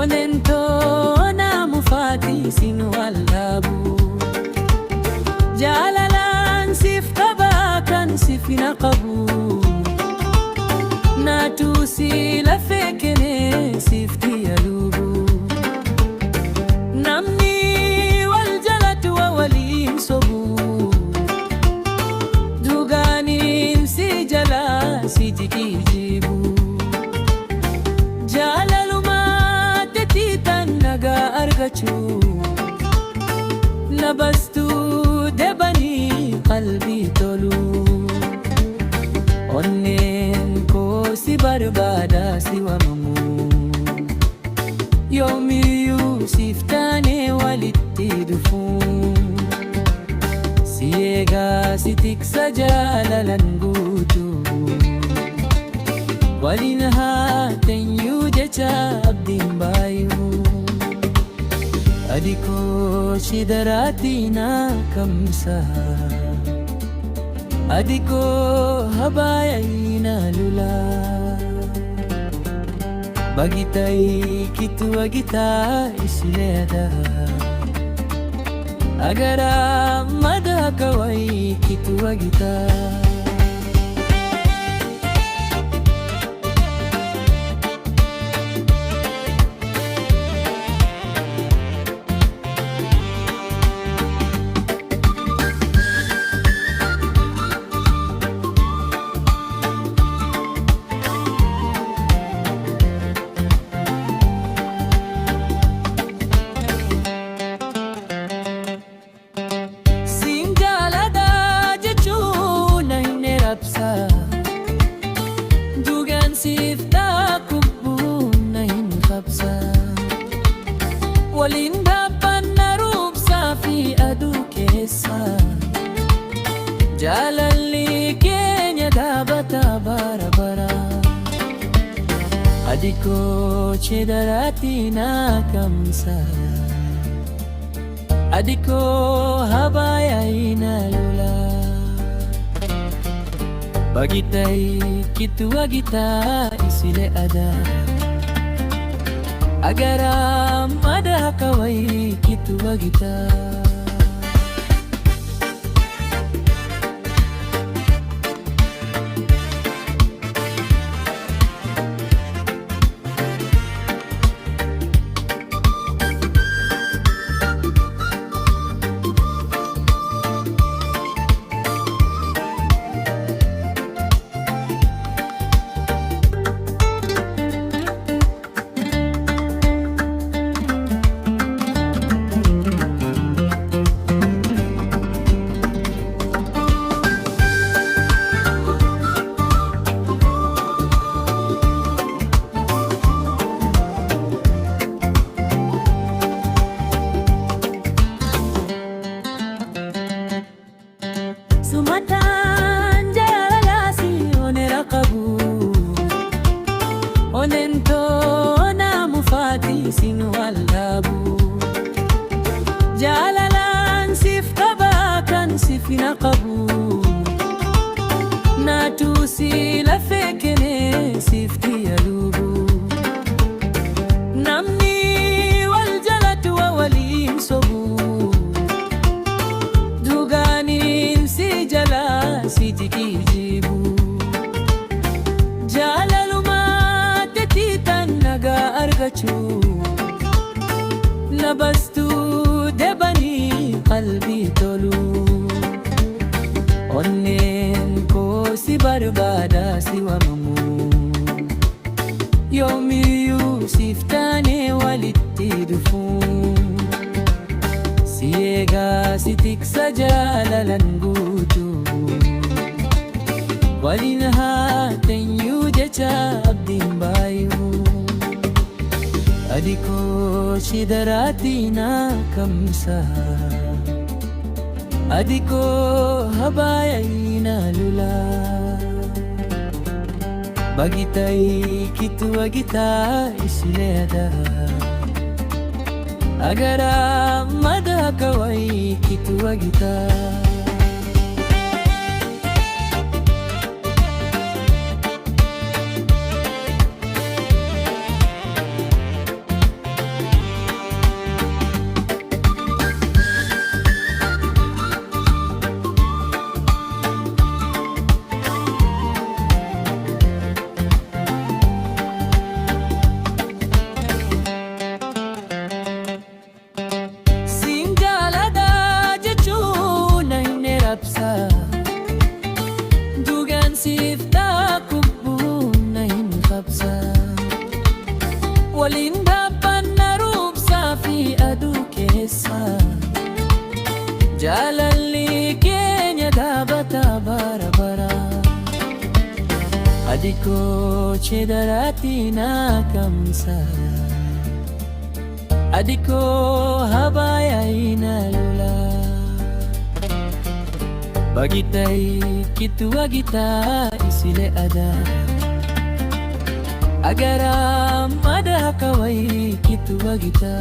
onento na mufati sinualabu jalalan sif tabakan sifina qabu natusi la fekene sifti yalubu namni wal jalatu wa walim sobu duganin si jala si jikijibu argachu labastu debani qalbi tolu onnen ko si barbada siwa mamu yomi yusiftane walitti dufun siega sitik sajalalan gutu walinaha tenyu jecha abdin bayu adiko shidaratina kamsa adiko habayina lula bagitai kitu agita isleda agara madha kawai kitu agita sifta kubu na hinkabsa walinda panarub safi adu kesa jalalli kenya dabata barabara adiko chedaratina kamsa adiko habaya inalula bagitai kitu agita isile ada agara mada kawai kitu agita Sumatan jalasi onera qabu onento na mufati sinualabu jalalan sif tabakan sifina qabu natusi la fekene sifti yalubu namni wal jalatu wa walim sobu sijikijibu jalaluma tetitan naga argachu labastu debani qalbi tolu onnen ko si barbada siwa mamu yomi yusiftane walitti dufun siega sitik sajalalan gutu walinaha tenyu jecha abdin bayu adiko shidaratina kamsa adiko habayina lula bagitai kitu agita isleda agara madha kawai kitu agita waliin dhaabbanna rumsaa fi aduu keessa. Jaalalli keenya dhaabata bara bara. Adikoo chedaraatti na kamsa. Adikoo habaya ina lula. Bagitay kitu agita isile ada. Agara mada kawai kitu agita.